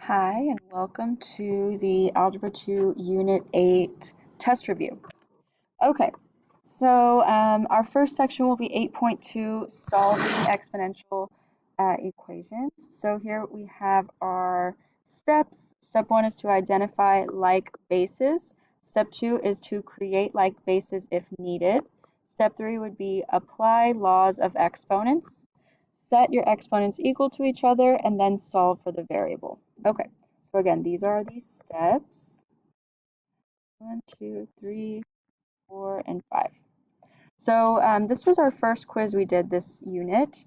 Hi, and welcome to the Algebra 2 Unit 8 test review. Okay, so our first section will be 8.2, solving exponential equations. So here we have our steps. Step 1 is to identify like bases. Step 2 is to create like bases if needed. Step 3 would be apply laws of exponents. Set your exponents equal to each other and then solve for the variable. Okay, so again, these are the steps. 1, 2, 3, 4, and 5. So this was our first quiz we did this unit.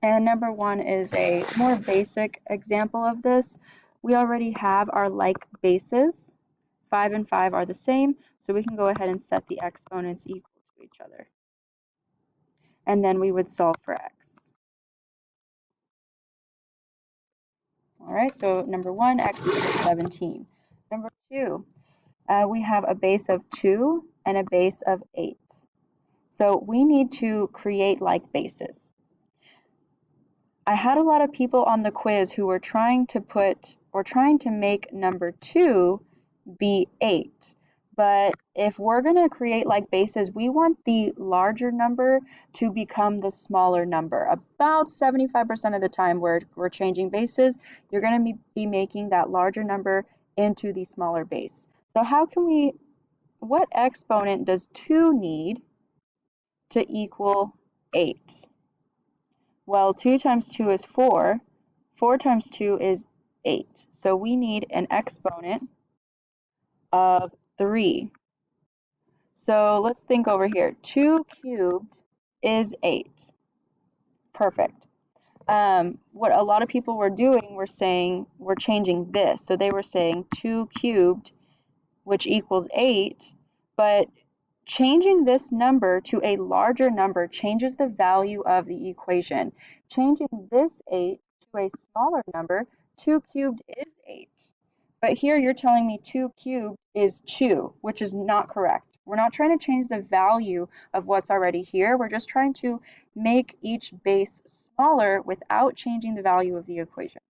And number 1 is a more basic example of this. We already have our like bases. 5 and 5 are the same, so we can go ahead and set the exponents equal to each other. And then we would solve for x. All right, so number 1, x equals 17. Number 2, we have a base of 2 and a base of 8. So we need to create like bases. I had a lot of people on the quiz who were trying to make number 2 be 8. But if we're going to create like bases, we want the larger number to become the smaller number. About 75% of the time we're changing bases, you're going to be making that larger number into the smaller base. So what exponent does 2 need to equal 8? Well, 2 times 2 is 4. 4 times 2 is 8. So we need an exponent of 3. So let's think over here. 2 cubed is 8. Perfect. What a lot of people were doing were saying, we're changing this. So they were saying 2 cubed, which equals 8, but changing this number to a larger number changes the value of the equation. Changing this 8 to a smaller number, 2 cubed is 8. But here you're telling me 2 cubed is 2, which is not correct. We're not trying to change the value of what's already here. We're just trying to make each base smaller without changing the value of the equation.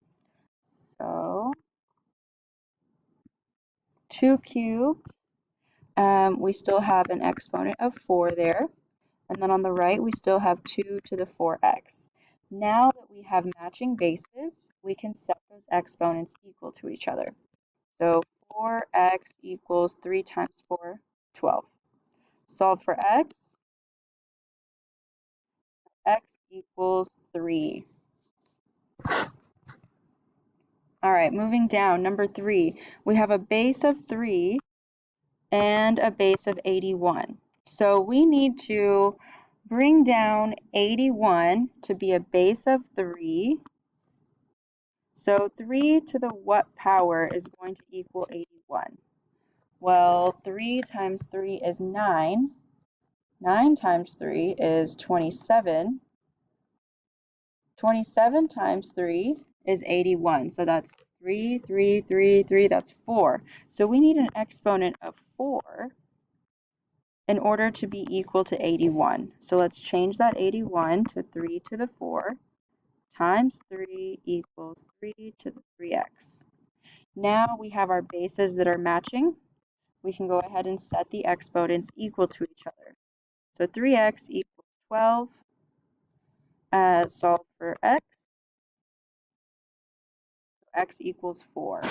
So 2 cubed, we still have an exponent of 4 there. And then on the right, we still have 2 to the 4x. Now that we have matching bases, we can set those exponents equal to each other. So 4x equals 3 times 4, 12. Solve for x. X equals 3. All right, moving down, number 3. We have a base of 3 and a base of 81. So we need to bring down 81 to be a base of 3. So 3 to the what power is going to equal 81? Well, 3 times 3 is 9. 9 times 3 is 27. 27 times 3 is 81. So that's 3, 3, 3, 3, that's 4. So we need an exponent of 4 in order to be equal to 81. So let's change that 81 to 3 to the 4 times 3 equals 3 to the 3x. Now we have our bases that are matching. We can go ahead and set the exponents equal to each other. So 3x equals 12. Solve for x. X equals 4.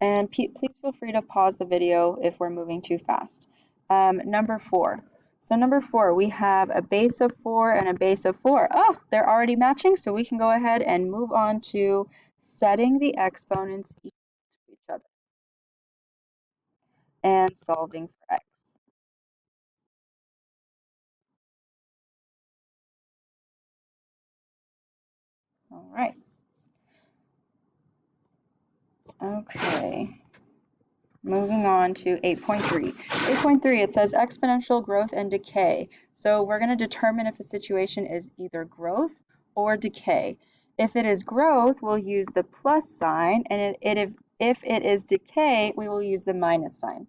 And please feel free to pause the video if we're moving too fast. Number 4. So number 4, we have a base of 4 and a base of 4. Oh, they're already matching, so we can go ahead and move on to setting the exponents equal to each other and solving for x. All right. Okay. Moving on to 8.3. 8.3, it says exponential growth and decay. So we're going to determine if a situation is either growth or decay. If it is growth, we'll use the plus sign, and if it is decay, we will use the minus sign.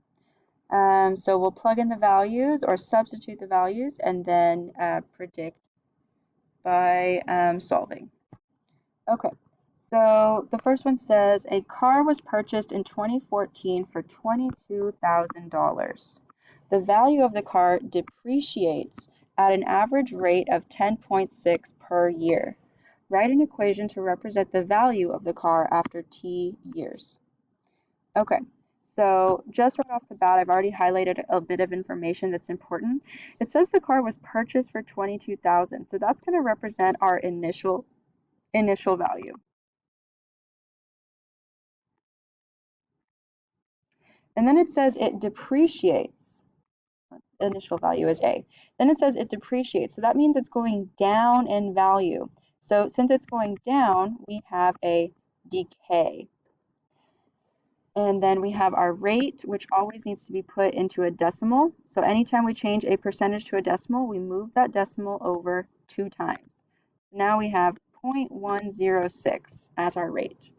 So we'll plug in the values or substitute the values and then predict by solving. Okay, So the first one says a car was purchased in 2014 for $22,000. The value of the car depreciates at an average rate of 10.6 per year. Write an equation to represent the value of the car after T years. Okay, so just right off the bat, I've already highlighted a bit of information that's important. It says the car was purchased for 22,000, so that's going to represent our initial value. And then it says it depreciates. Initial value is A. Then it says it depreciates. So that means it's going down in value. So since it's going down, we have a decay. And then we have our rate, which always needs to be put into a decimal. So anytime we change a percentage to a decimal, we move that decimal over 2 times. Now we have 0.106 as our rate.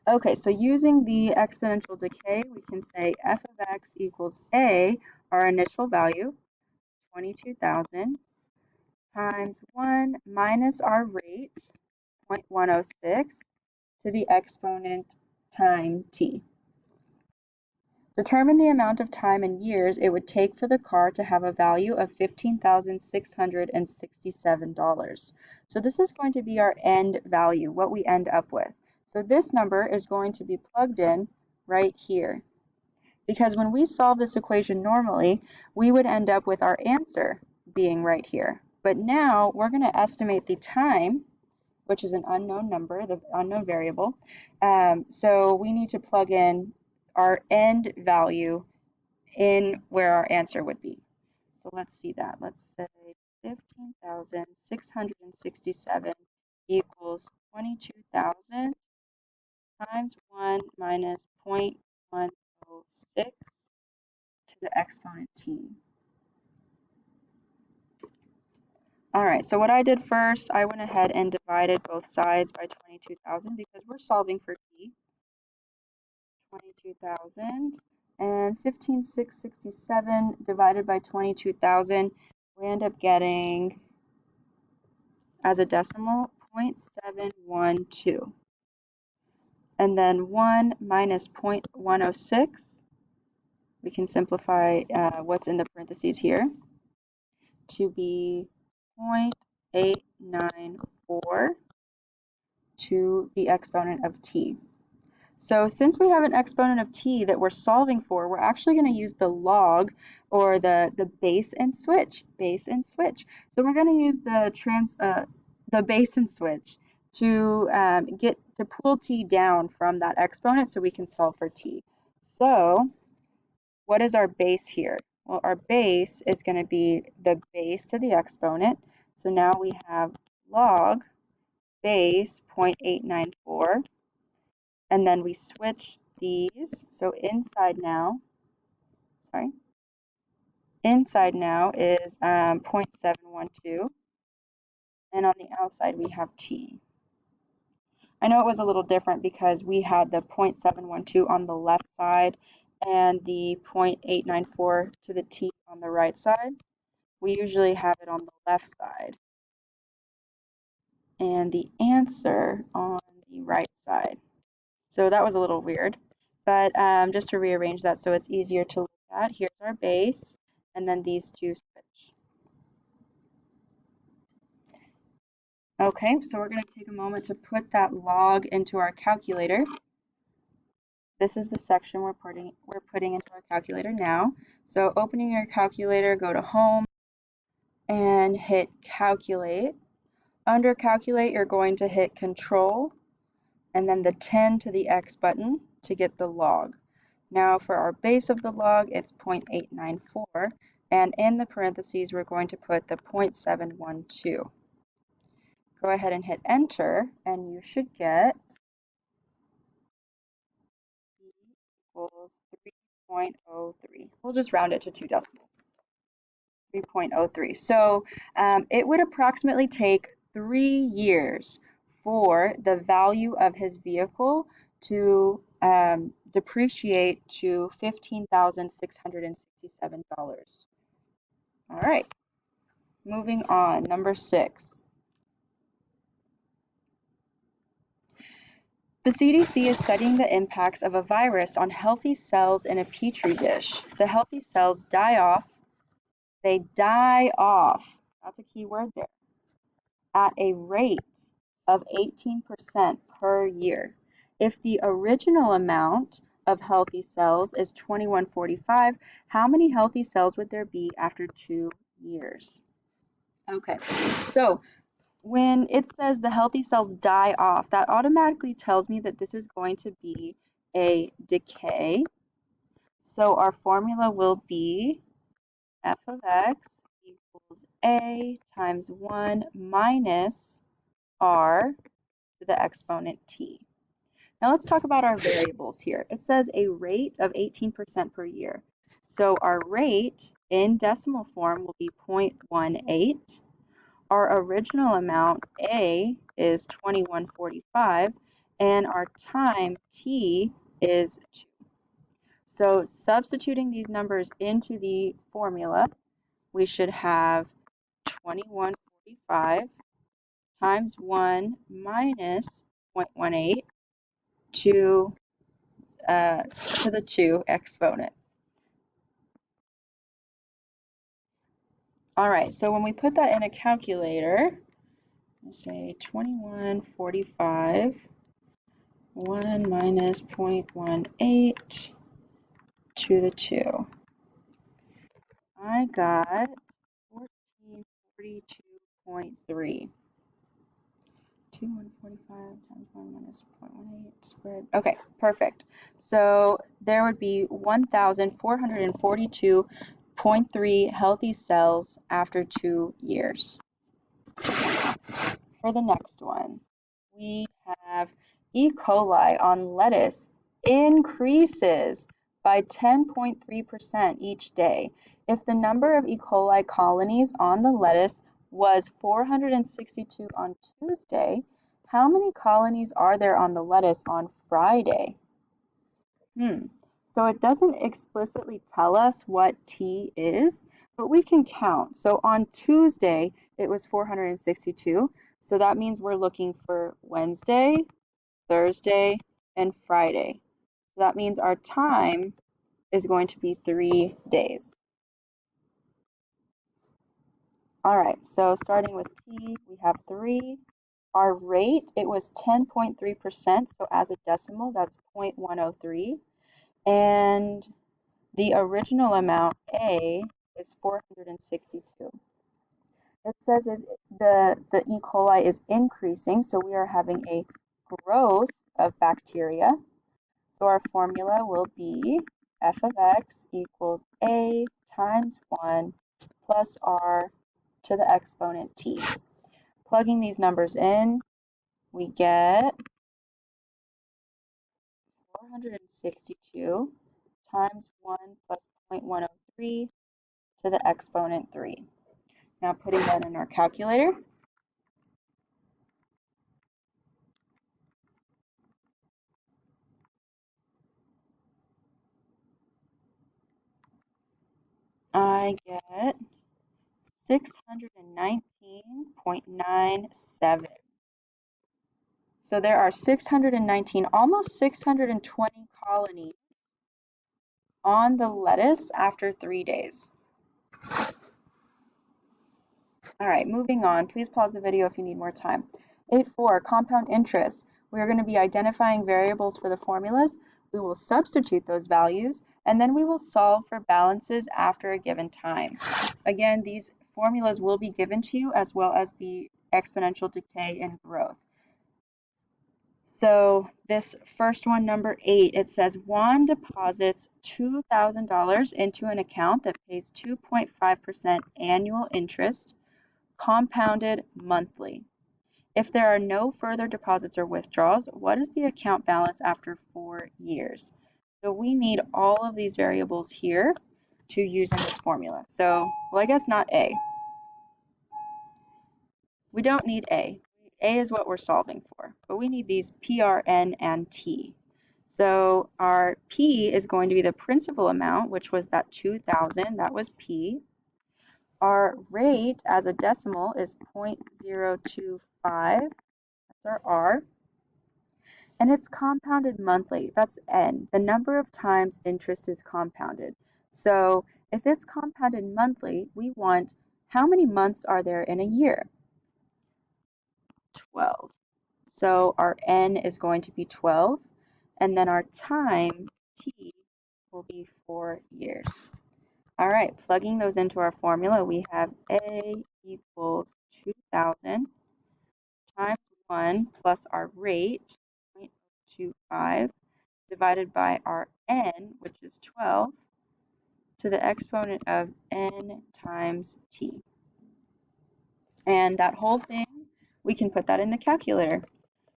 Okay, so using the exponential decay, we can say f of x equals a, our initial value, 22,000, times 1 minus our rate, 0.106, to the exponent time t. Determine the amount of time in years it would take for the car to have a value of $15,667. So this is going to be our end value, what we end up with. So this number is going to be plugged in right here. Because when we solve this equation normally, we would end up with our answer being right here. But now we're going to estimate the time, which is an unknown number, the unknown variable. So we need to plug in our end value in where our answer would be. So let's see that. Let's say 15,667 equals 22,000 times 1 minus 0.106 to the exponent t. All right, so what I did first, I went ahead and divided both sides by 22,000 because we're solving for t. 22,000 and 15,667 divided by 22,000, we end up getting as a decimal 0.712. And then 1 minus 0.106, we can simplify what's in the parentheses here to be 0.894 to the exponent of t. So since we have an exponent of t that we're solving for, we're actually going to use the log or the base and switch. So we're going to use the base and switch to pull t down from that exponent so we can solve for t. So what is our base here? Well, our base is going to be the base to the exponent. So now we have log base 0.894. And then we switch these. So inside now is 0.712. And on the outside we have t. I know it was a little different because we had the 0.712 on the left side and the 0.894 to the t on the right side. We usually have it on the left side and the answer on the right side. So that was a little weird, but just to rearrange that so it's easier to look at, here's our base, and then these two switch. Okay, so we're going to take a moment to put that log into our calculator. This is the section we're putting into our calculator now. So opening your calculator, go to Home, and hit Calculate. Under Calculate, you're going to hit Control, and then the 10 to the X button to get the log. Now for our base of the log, it's 0.894, and in the parentheses, we're going to put the 0.712. Go ahead and hit enter, and you should get e equals 3.03. We'll just round it to 2 decimals. 3.03. So it would approximately take 3 years for the value of his vehicle to depreciate to $15,667. All right, moving on. Number 6. The CDC is studying the impacts of a virus on healthy cells in a petri dish. The healthy cells die off. They die off. That's a key word there. At a rate of 18% per year. If the original amount of healthy cells is 2145, how many healthy cells would there be after 2 years? Okay, so when it says the healthy cells die off, that automatically tells me that this is going to be a decay. So our formula will be f of x equals a times 1 minus r to the exponent t. Now let's talk about our variables here. It says a rate of 18% per year. So our rate in decimal form will be 0.18. Our original amount, A, is 2145, and our time, T, is 2. So substituting these numbers into the formula, we should have 2145 times 1 minus 0.18 to the 2 exponent. All right, so when we put that in a calculator, let's say 2145, 1 minus 0.18 to the 2. I got 1442.3. 2145 times 1 minus 0.18 squared. Okay, perfect. So there would be 1,442.3 healthy cells after 2 years. For the next one, we have E. coli on lettuce increases by 10.3% each day. If the number of E. coli colonies on the lettuce was 462 on Tuesday, how many colonies are there on the lettuce on Friday? So it doesn't explicitly tell us what T is, but we can count. So on Tuesday, it was 462. So that means we're looking for Wednesday, Thursday, and Friday. So that means our time is going to be 3 days. All right, so starting with T, we have 3. Our rate, it was 10.3%, so as a decimal, that's 0.103. And the original amount, A, is 462. It says the E. coli is increasing, so we are having a growth of bacteria. So our formula will be f of x equals a times 1 plus r to the exponent t. Plugging these numbers in, we get 462 times 1 plus 0.103 to the exponent 3. Now putting that in our calculator, I get 619.97. So there are 619, almost 620 colonies on the lettuce after 3 days. All right, moving on. Please pause the video if you need more time. 8.4, compound interest. We are going to be identifying variables for the formulas. We will substitute those values, and then we will solve for balances after a given time. Again, these formulas will be given to you as well as the exponential decay and growth. So this first one, number 8, it says Juan deposits $2,000 into an account that pays 2.5% annual interest, compounded monthly. If there are no further deposits or withdrawals, what is the account balance after 4 years? So we need all of these variables here to use in this formula. So, well, I guess not A. We don't need A. A is what we're solving for, but we need these P, R, N, and T. So our P is going to be the principal amount, which was that 2,000, that was P. Our rate as a decimal is 0.025, that's our R. And it's compounded monthly. That's n, the number of times interest is compounded. So if it's compounded monthly, we want how many months are there in a year? 12. So our n is going to be 12, and then our time, t, will be 4 years. All right, plugging those into our formula, we have a equals 2,000 times 1 plus our rate, 0.25, divided by our n, which is 12, to the exponent of n times t. And that whole thing, we can put that in the calculator.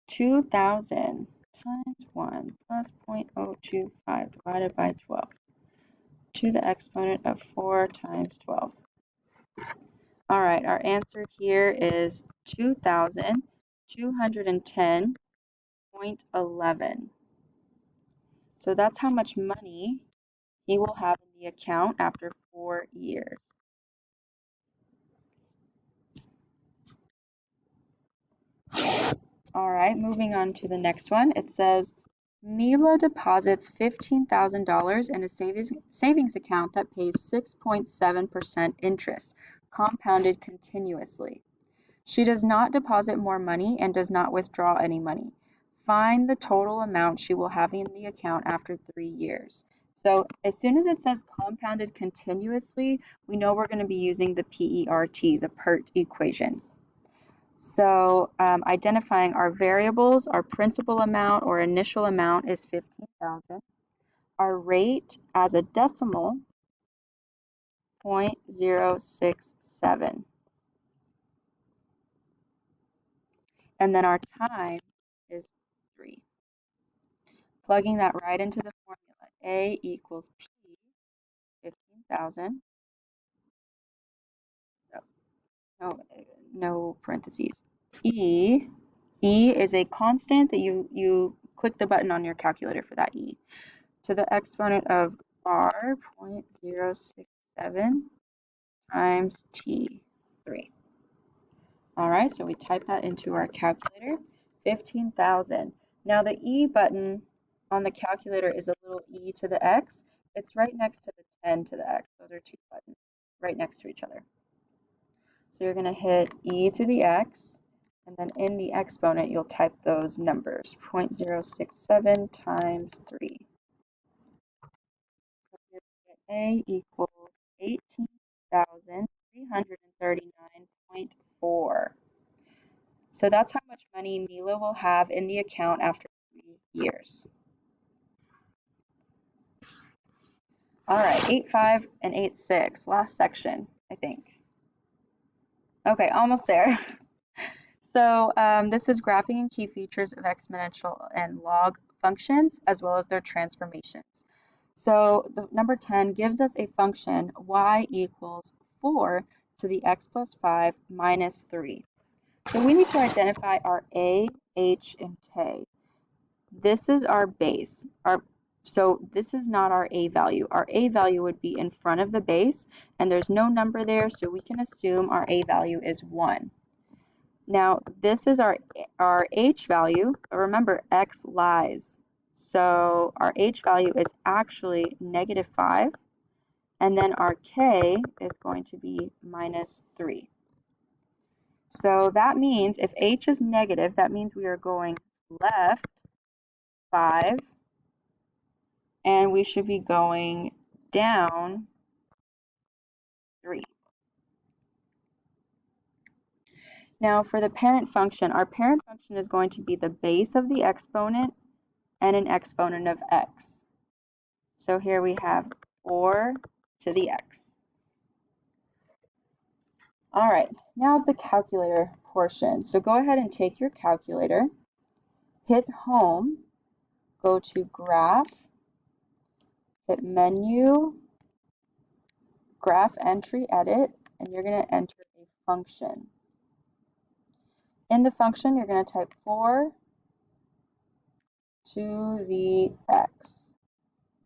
2,000 times 1 plus 0.025 divided by 12 to the exponent of 4 times 12. All right, our answer here is 2,210.11. So that's how much money he will have in the account after 4 years. All right, moving on to the next one. It says, Mila deposits $15,000 in a savings account that pays 6.7% interest, compounded continuously. She does not deposit more money and does not withdraw any money. Find the total amount she will have in the account after 3 years. So as soon as it says compounded continuously, we know we're going to be using the PERT, the PERT equation. So identifying our variables, our principal amount or initial amount is 15,000. Our rate as a decimal, 0.067. And then our time is 3. Plugging that right into the formula, A equals P, 15,000. No parentheses. E is a constant that you click the button on your calculator for that E. To the exponent of r, 0.067 times t3. All right, so we type that into our calculator, 15,000. Now the E button on the calculator is a little e to the x. It's right next to the 10 to the x. Those are two buttons right next to each other. So you're going to hit e to the x, and then in the exponent, you'll type those numbers, 0.067 times 3. So here we get A equals 18,339.4. So that's how much money Mila will have in the account after 3 years. All right, 8.5 and 8.6, last section, I think. Okay, almost there. So this is graphing and key features of exponential and log functions, as well as their transformations. So the number 10 gives us a function y equals 4 to the x plus 5 minus 3. So we need to identify our a, h, and k. This is our base. So this is not our a value. Our a value would be in front of the base, and there's no number there, so we can assume our a value is 1. Now, this is our h value, but remember, x lies. So our h value is actually -5, and then our k is going to be -3. So that means if h is negative, that means we are going left 5, and we should be going down 3. Now for the parent function, our parent function is going to be the base of the exponent and an exponent of x. So here we have 4 to the x. All right, now is the calculator portion. So go ahead and take your calculator, hit home, go to graph, hit menu, graph entry edit, and you're going to enter a function. In the function, you're going to type 4 to the x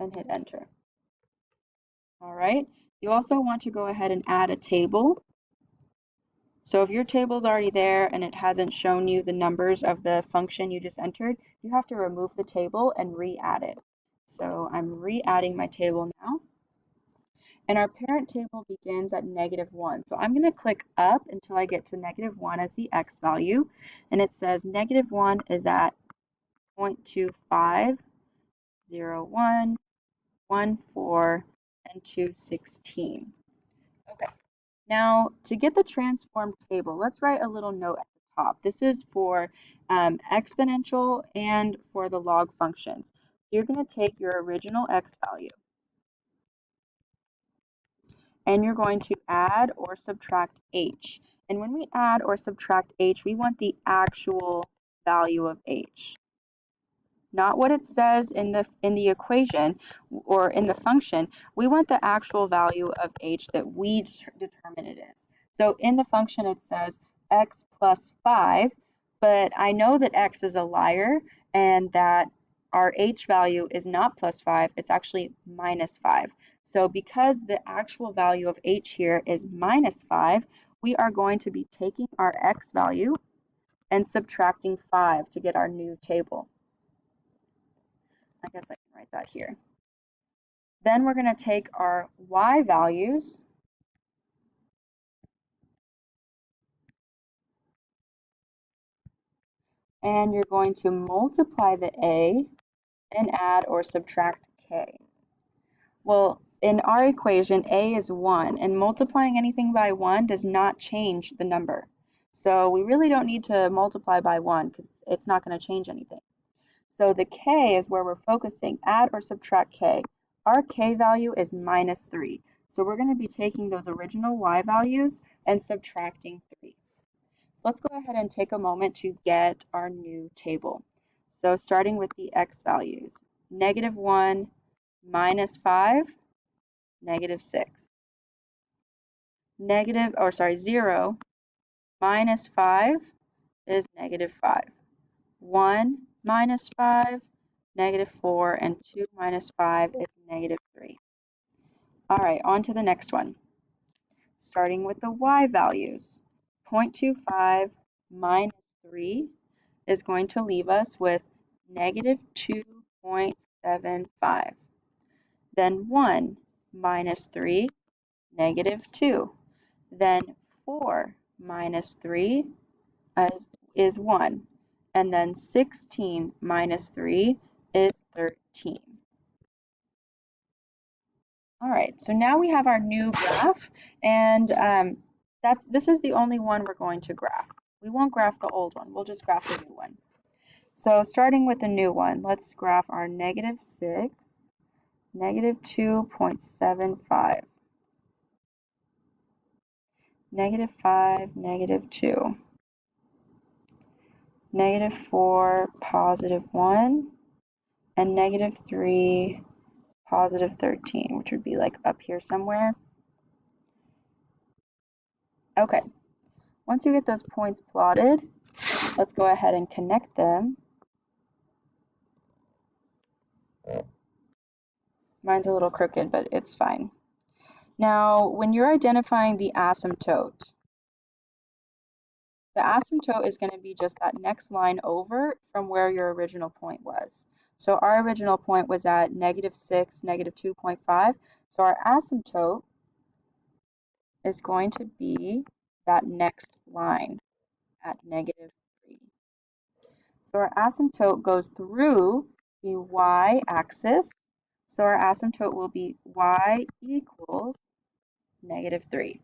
and hit enter. All right, you also want to go ahead and add a table. So if your table's already there and it hasn't shown you the numbers of the function you just entered, you have to remove the table and re-add it. So I'm re-adding my table now. And our parent table begins at -1. So I'm going to click up until I get to -1 as the x value. And it says -1 is at 0.25, 0, 1, 1, 4, and 2, 16. Okay. Now, to get the transformed table, let's write a little note at the top. This is for exponential and for the log functions. You're going to take your original x value and you're going to add or subtract h. And when we add or subtract h, we want the actual value of h, not what it says in the equation or in the function. We want the actual value of h that we determine it is. So in the function it says x plus 5, but I know that x is a liar and that our h value is not plus 5, it's actually minus 5. So because the actual value of h here is minus 5, we are going to be taking our x value and subtracting 5 to get our new table. I guess I can write that here. Then we're going to take our y values and you're going to multiply the a and add or subtract k. Well, in our equation, a is 1, and multiplying anything by 1 does not change the number. So we really don't need to multiply by 1 because it's not going to change anything. So the k is where we're focusing. Add or subtract k. Our k value is minus 3. So we're going to be taking those original y values and subtracting 3. So let's go ahead and take a moment to get our new table. So starting with the x values. -1, -5, -6. 0 minus 5 is -5. 1 minus 5, -4, and 2 minus 5 is -3. All right, on to the next one. Starting with the y values. 0.25 minus 3 is going to leave us with -2.75. Then 1 minus 3, -2. Then 4 minus 3 is 1. And then 16 minus 3 is 13. All right, so now we have our new graph, and this is the only one we're going to graph. We won't graph the old one, we'll just graph the new one. So starting with the new one, let's graph our -6, -2.75, -5, -2, -4, +1, and -3, +13, which would be like up here somewhere. Okay, once you get those points plotted, let's go ahead and connect them. Mine's a little crooked, but it's fine. Now, when you're identifying the asymptote is going to be just that next line over from where your original point was. So our original point was at -6, -2.5. So our asymptote is going to be that next line at -3. So our asymptote goes through the y-axis. So our asymptote will be y equals -3.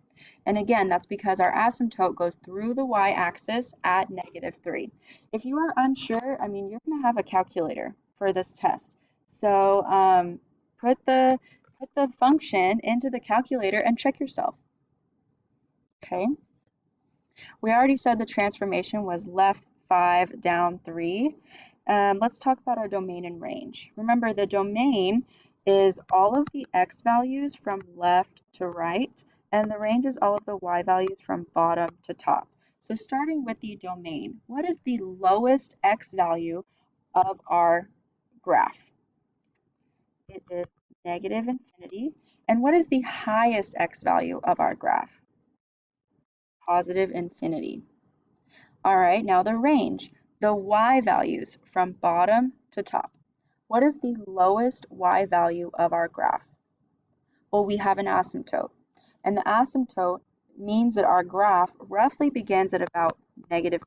And again, that's because our asymptote goes through the y-axis at -3. If you are unsure, I mean, you're going to have a calculator for this test. So put the function into the calculator and check yourself. Okay. We already said the transformation was left 5, down 3. Let's talk about our domain and range. Remember, the domain is all of the x values from left to right, and the range is all of the y values from bottom to top. So starting with the domain, what is the lowest x value of our graph? It is -infinity. And what is the highest x value of our graph? positive infinity. All right, now the range, the y values from bottom to top. What is the lowest y value of our graph? Well, we have an asymptote. And the asymptote means that our graph roughly begins at about -3.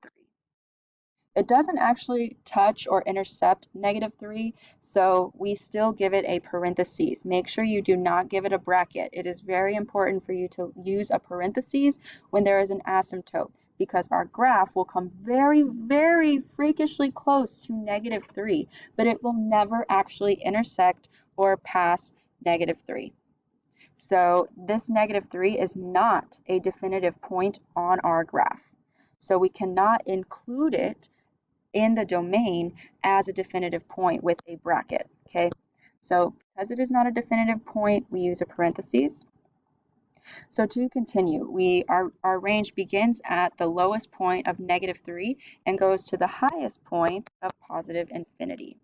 It doesn't actually touch or intercept -3, so we still give it a parentheses. Make sure you do not give it a bracket. It is very important for you to use a parentheses when there is an asymptote, because our graph will come very, very freakishly close to -3, but it will never actually intersect or pass -3. So this -3 is not a definitive point on our graph. So we cannot include it in the domain as a definitive point with a bracket, okay? So because it is not a definitive point, we use a parentheses. So to continue, our range begins at the lowest point of -3 and goes to the highest point of positive infinity.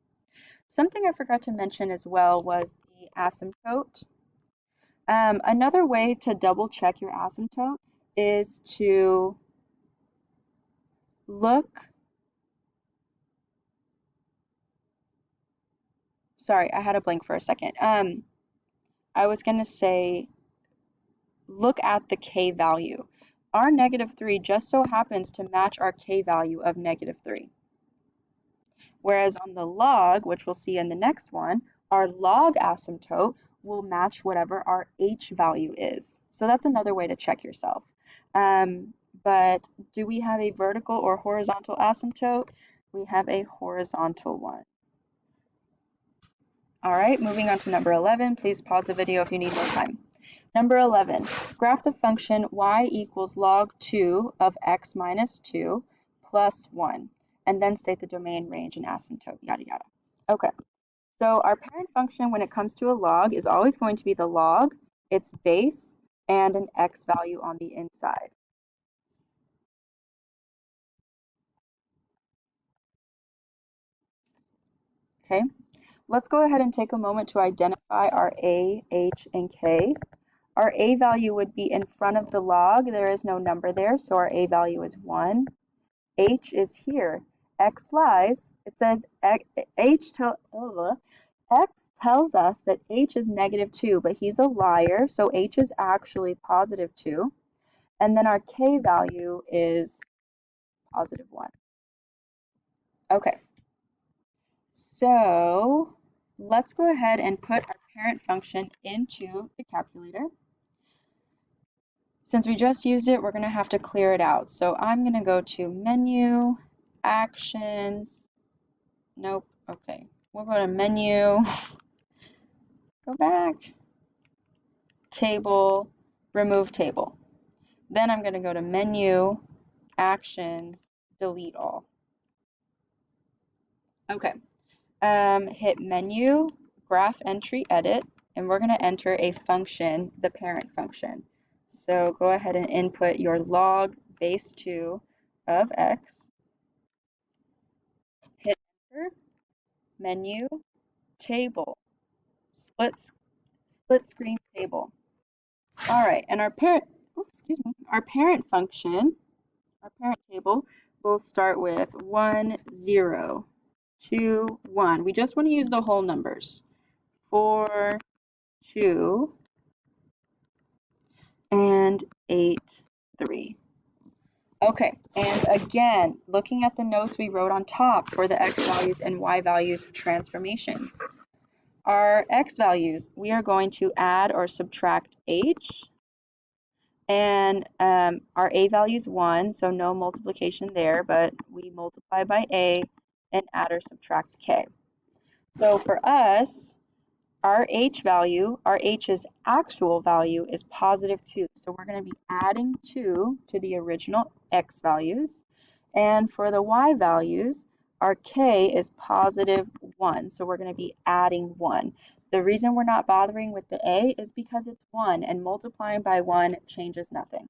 Something I forgot to mention as well was the asymptote. Another way to double check your asymptote is to look, sorry, I had a blank for a second. I was going to say, look at the k value. Our -3 just so happens to match our k value of -3. Whereas on the log, which we'll see in the next one, our log asymptote will match whatever our h value is. So that's another way to check yourself. But do we have a vertical or horizontal asymptote? We have a horizontal one. All right, moving on to number 11. Please pause the video if you need more time. Number 11, graph the function y equals log 2 of x minus 2 plus 1, and then state the domain, range, and asymptote, yada, yada. Okay, so our parent function when it comes to a log is always going to be the log, its base, and an x value on the inside. Okay, let's go ahead and take a moment to identify our a, h, and k. Our a value would be in front of the log. There is no number there, so our a value is 1. H is here. X lies. It says X tells us that H is -2, but he's a liar, so H is actually +2. And then our K value is +1. Okay, so let's go ahead and put our parent function into the calculator. Since we just used it, we're going to have to clear it out. So I'm going to go to Menu, Actions. Nope. Okay. We'll go to Menu, go back, Table, Remove Table. Then I'm going to go to Menu, Actions, Delete All. Okay. Hit Menu, Graph Entry, Edit, and we're going to enter a function, the parent function. So go ahead and input your log base 2 of x. Hit Enter, Menu, Table, Split Screen Table. All right, and our parent, our parent function, our parent table will start with 1, 0, 2, 1. We just want to use the whole numbers. 4, 2, and 8, 3. Okay, and again, looking at the notes we wrote on top for the x values and y values transformations. Our x values, we are going to add or subtract h. And our a value is 1, so no multiplication there, but we multiply by a and add or subtract k. So for us, our h value, our h's actual value is +2. So we're going to be adding 2 to the original x values. And for the y values, our k is +1. So we're going to be adding 1. The reason we're not bothering with the a is because it's 1, and multiplying by 1 changes nothing.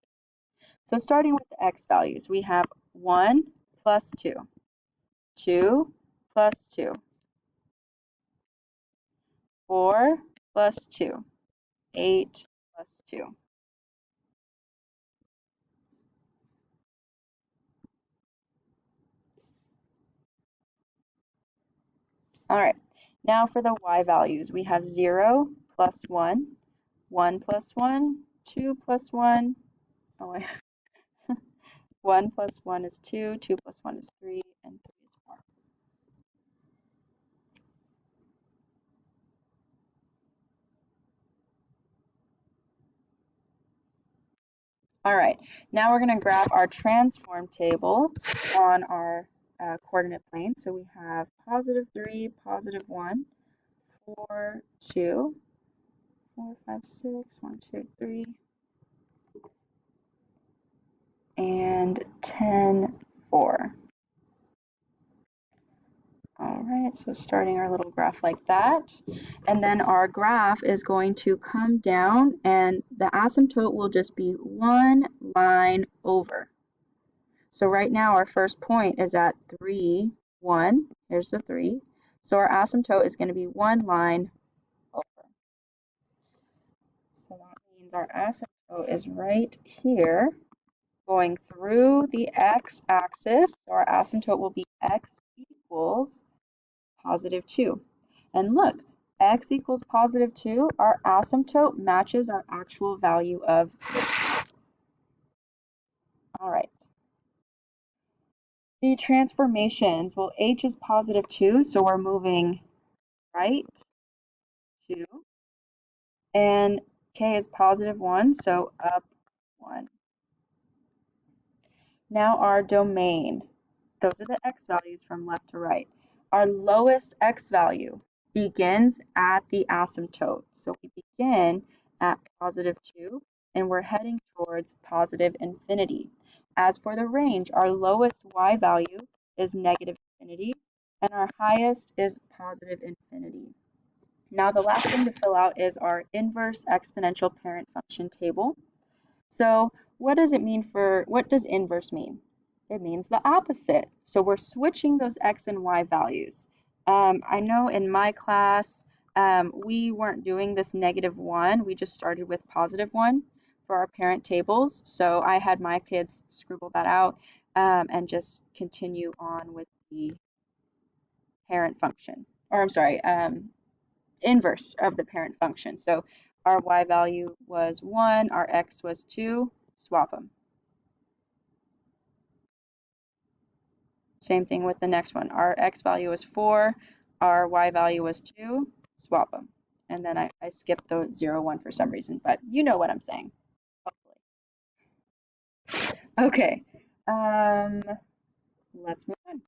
So starting with the x values, we have 1 plus 2, 2 plus 2, 4 plus 2, 8 plus 2. All right, now for the y values, we have 0 plus 1, 1 plus 1, 2 plus 1, oh, wait. 1 plus 1 is 2, 2 plus 1 is 3, and 3 is 4. All right, now we're going to graph our transform table on our coordinate plane. So we have positive 3, positive 1, 4, 2, 4, 5, 6, 1, 2, 3, and 10, 4. All right, so starting our little graph like that. And then our graph is going to come down and the asymptote will just be one line over. So right now our first point is at 3, 1. Here's the 3. So our asymptote is going to be one line over. So that means our asymptote is right here going through the x-axis. So our asymptote will be x equals positive 2. And look, x equals positive 2, our asymptote matches our actual value of this. All right. The transformations, well, h is positive 2, so we're moving right 2. And k is positive 1, so up 1. Now our domain. Those are the x values from left to right. Our lowest x value begins at the asymptote. So we begin at positive 2 and we're heading towards positive infinity. As for the range, our lowest y value is negative infinity and our highest is positive infinity. Now the last thing to fill out is our inverse exponential parent function table. So what does inverse mean? It means the opposite. So we're switching those x and y values. I know in my class, we weren't doing this -1. We just started with +1 for our parent tables. So I had my kids scribble that out and just continue on with the parent function. Or I'm sorry, inverse of the parent function. So our y value was 1, our x was 2, swap them. Same thing with the next one. Our x value was 4, our y value was 2, swap them. And then I skipped the 0, 1 for some reason, but you know what I'm saying, hopefully. Okay, let's move on.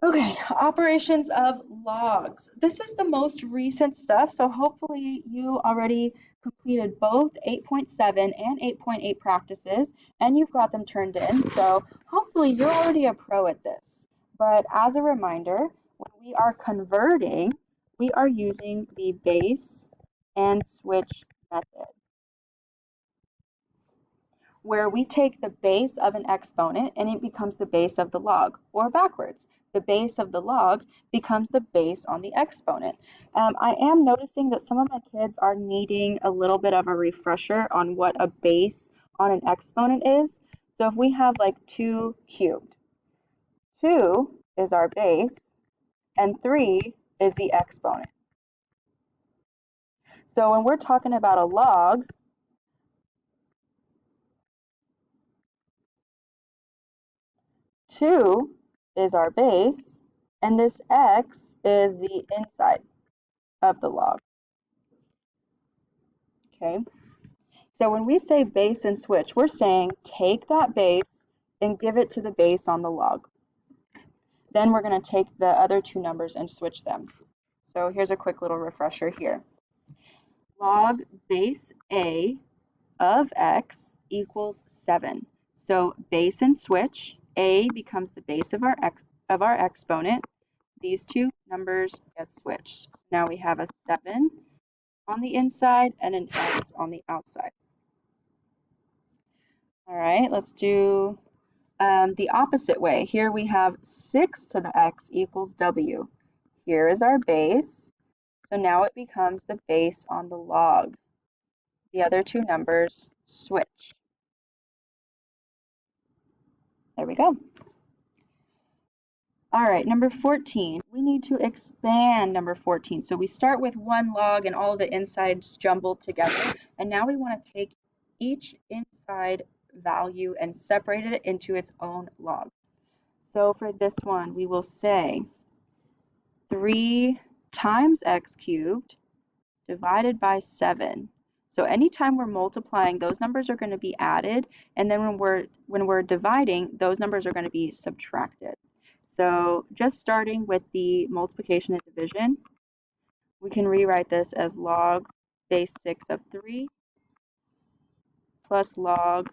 Okay, operations of logs. This is the most recent stuff, so hopefully you already completed both 8.7 and 8.8 practices, and you've got them turned in, so hopefully you're already a pro at this. But as a reminder, when we are converting, we are using the base and switch method, where we take the base of an exponent and it becomes the base of the log, or backwards. The base of the log becomes the base on the exponent. I am noticing that some of my kids are needing a little bit of a refresher on what a base on an exponent is. So if we have like 2 cubed, 2 is our base and 3 is the exponent. So when we're talking about a log, 2 is our base, and this x is the inside of the log. Okay, so when we say base and switch, we're saying take that base and give it to the base on the log. Then we're going to take the other two numbers and switch them. So here's a quick little refresher here. Log base a of x equals 7. So base and switch, a becomes the base of our exponent. These two numbers get switched. Now we have a 7 on the inside and an x on the outside. All right, let's do the opposite way. Here we have 6 to the x equals w. Here is our base. So now it becomes the base on the log. The other two numbers switch. There we go. All right, number 14, we need to expand number 14. So we start with 1 log and all the insides jumbled together, and now we want to take each inside value and separate it into its own log. So for this one, we will say 3 times x cubed divided by 7. So anytime we're multiplying, those numbers are going to be added, and then when we're dividing, those numbers are going to be subtracted. So just starting with the multiplication and division, we can rewrite this as log base 6 of 3 plus log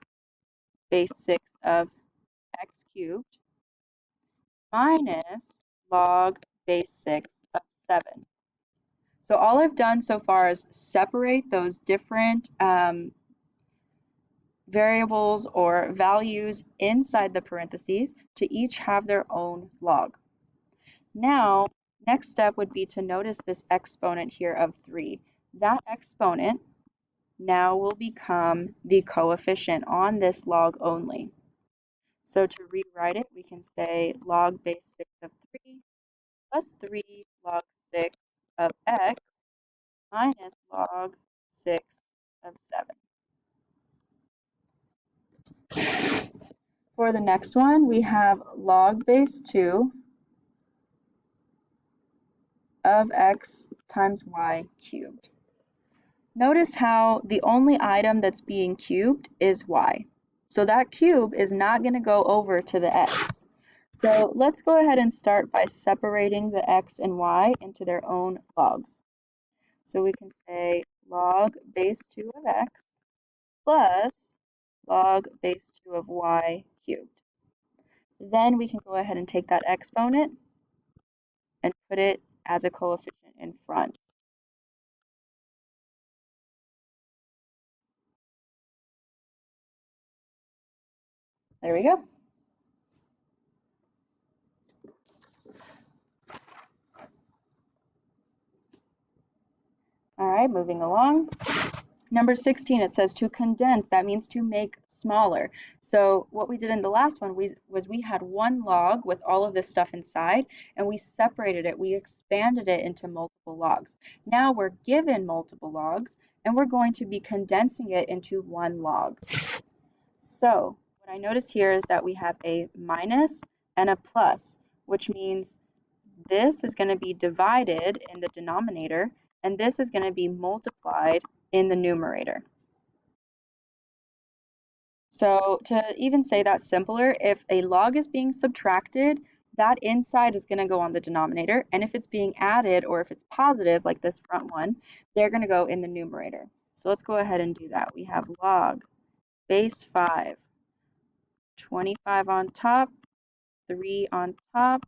base 6 of x cubed minus log base 6 of 7. So all I've done so far is separate those different variables or values inside the parentheses to each have their own log. Now, next step would be to notice this exponent here of 3. That exponent now will become the coefficient on this log only. So to rewrite it, we can say log base 6 of 3 plus 3 log 6 of x minus log 6 of 7. For the next one, we have log base 2 of x times y cubed. Notice how the only item that's being cubed is y. So that cube is not going to go over to the x. So let's go ahead and start by separating the x and y into their own logs. So we can say log base 2 of x plus log base 2 of y cubed. Then we can go ahead and take that exponent and put it as a coefficient in front. There we go. All right, moving along. Number 16, it says to condense. That means to make smaller. So what we did in the last one was we had 1 log with all of this stuff inside, and we separated it. We expanded it into multiple logs. Now we're given multiple logs, and we're going to be condensing it into 1 log. So what I notice here is that we have a minus and a plus, which means this is going to be divided in the denominator, and this is going to be multiplied in the numerator. So to even say that simpler, if a log is being subtracted, that inside is going to go on the denominator, and if it's being added or if it's positive, like this front one, they're going to go in the numerator. So let's go ahead and do that. We have log base 5, 25 on top, 3 on top,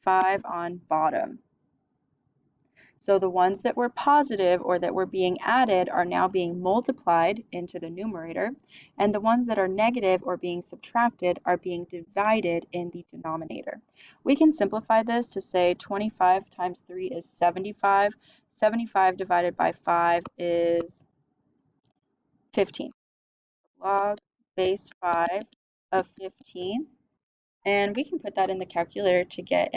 5 on bottom. So the ones that were positive or that were being added are now being multiplied into the numerator, and the ones that are negative or being subtracted are being divided in the denominator. We can simplify this to say 25 times 3 is 75. 75 divided by 5 is 15. Log base 5 of 15. And we can put that in the calculator to get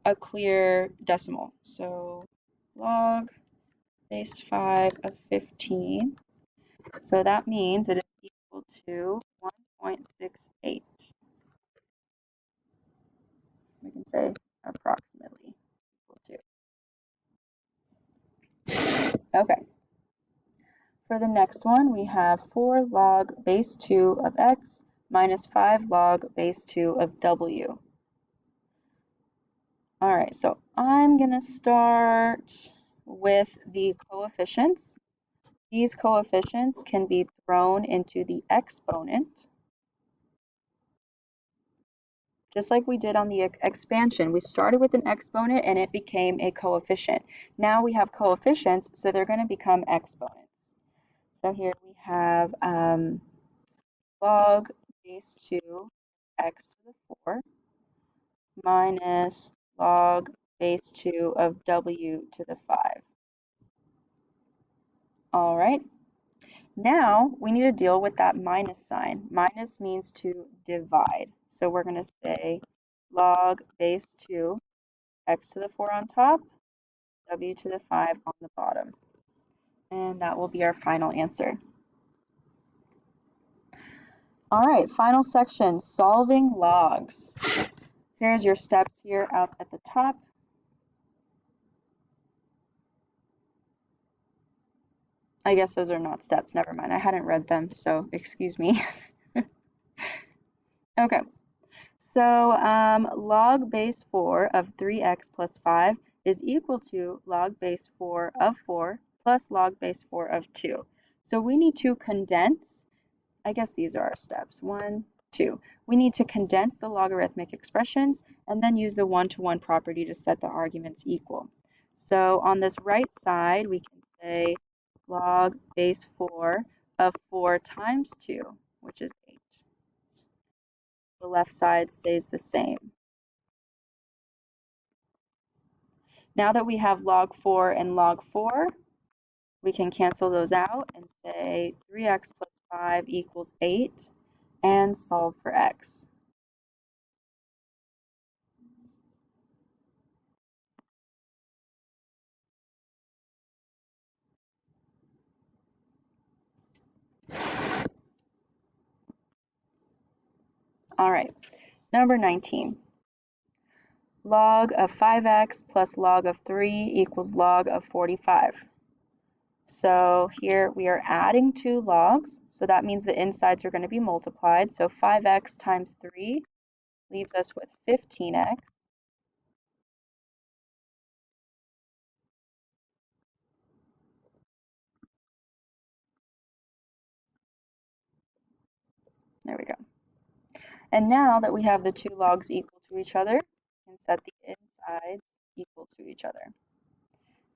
a clear decimal. So log base 5 of 15. So that means it is equal to 1.68. We can say approximately equal to. Okay. For the next one, we have 4 log base 2 of x minus 5 log base 2 of w. All right, so I'm going to start with the coefficients. These coefficients can be thrown into the exponent. Just like we did on the expansion, we started with an exponent and it became a coefficient. Now we have coefficients, so they're going to become exponents. So here we have log base 2 x to the 4 minus log base 2 of w to the 5. All right. Now we need to deal with that minus sign. Minus means to divide. So we're going to say log base 2, x to the 4 on top, w to the 5 on the bottom. And that will be our final answer. All right, final section, solving logs. Here's your steps here up at the top. I guess those are not steps, never mind. I hadn't read them, so excuse me. Okay, so log base 4 of 3x plus 5 is equal to log base 4 of 4 plus log base 4 of 2. So we need to condense, I guess these are our steps, 1, 2. We need to condense the logarithmic expressions and then use the one-to-one property to set the arguments equal. So on this right side, we can say log base 4 of 4 times 2, which is 8. The left side stays the same. Now that we have log 4 and log 4, we can cancel those out and say 3x plus 5 equals 8 and solve for x. All right, number 19. Log of 5x plus log of 3 equals log of 45. So here we are adding two logs, so that means the insides are going to be multiplied. So 5x times 3 leaves us with 15x. There we go. And now that we have the two logs equal to each other, we can set the insides equal to each other.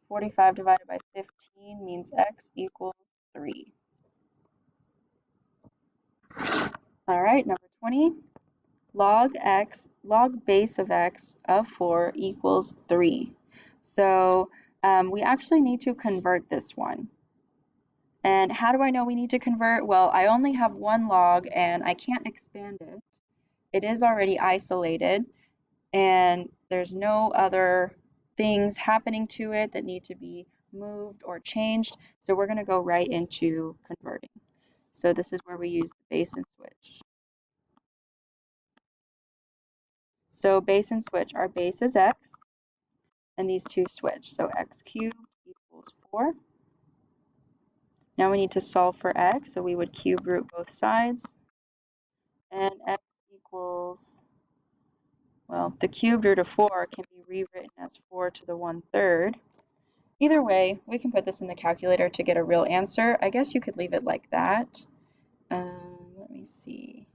45 divided by 15 means x equals 3. All right, number 20. Log base of x of 4 equals 3. So we actually need to convert this one. And how do I know we need to convert? Well, I only have one log and I can't expand it. It is already isolated and there's no other things happening to it that need to be moved or changed. So we're going to go right into converting. So this is where we use the base and switch. So base and switch, our base is x, and these two switch. So x cubed equals 4. Now we need to solve for x, so we would cube root both sides. And x equals, well, the cubed root of 4 can be rewritten as 4 to the 1/3. Either way, we can put this in the calculator to get a real answer. I guess you could leave it like that. Let me see.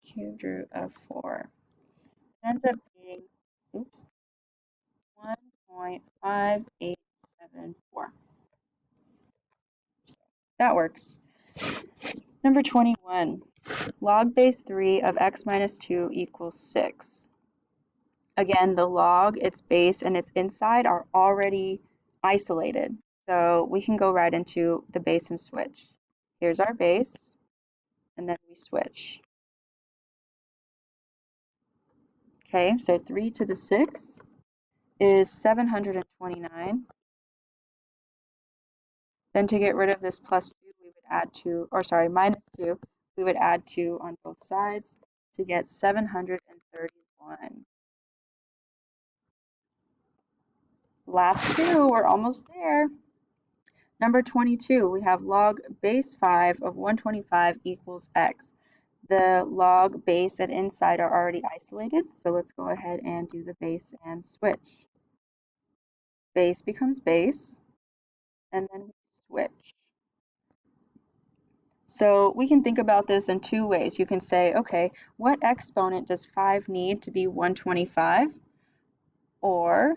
Cubed root of 4. It ends up being, oops, 1.5874. So that works. Number 21. Log base 3 of x minus 2 equals 6. Again, the log, its base, and its inside are already isolated. So we can go right into the base and switch. Here's our base, and then we switch. Okay, so 3 to the 6 is 729. Then to get rid of this plus 2, we would add 2, or sorry, minus 2, we would add 2 on both sides to get 731. Last two, we're almost there. Number 22, we have log base 5 of 125 equals x. The log, base, and inside are already isolated, so let's go ahead and do the base and switch. Base becomes base, and then we switch. So we can think about this in two ways. You can say, okay, what exponent does 5 need to be 125? Or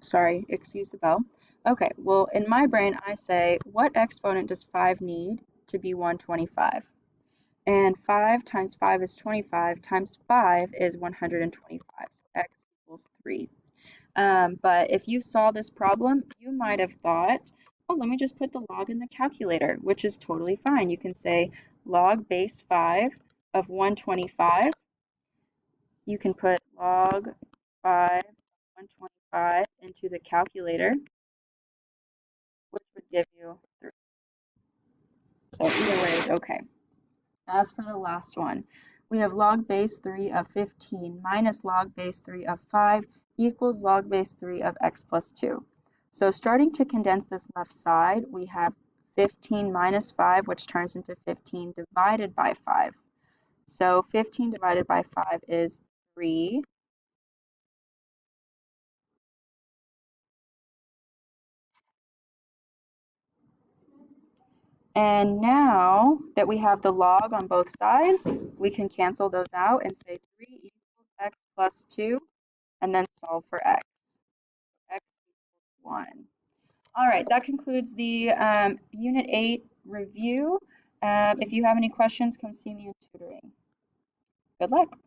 sorry, excuse the bell. Okay, well, in my brain, I say, what exponent does 5 need to be 125? And 5 times 5 is 25, times 5 is 125, so x equals 3. But if you saw this problem, you might have thought, oh, let me just put the log in the calculator, which is totally fine. You can say log base 5 of 125. You can put log 5 of 125 into the calculator, which would give you 3. So either way is okay. As for the last one, we have log base 3 of 15 minus log base 3 of 5 equals log base 3 of x plus 2. So starting to condense this left side, we have 15 minus 5, which turns into 15 divided by 5. So 15 divided by 5 is 3. And now that we have the log on both sides, we can cancel those out and say 3 equals x plus 2, and then solve for x. X equals 1. All right, that concludes the Unit 8 review. If you have any questions, come see me in tutoring. Good luck.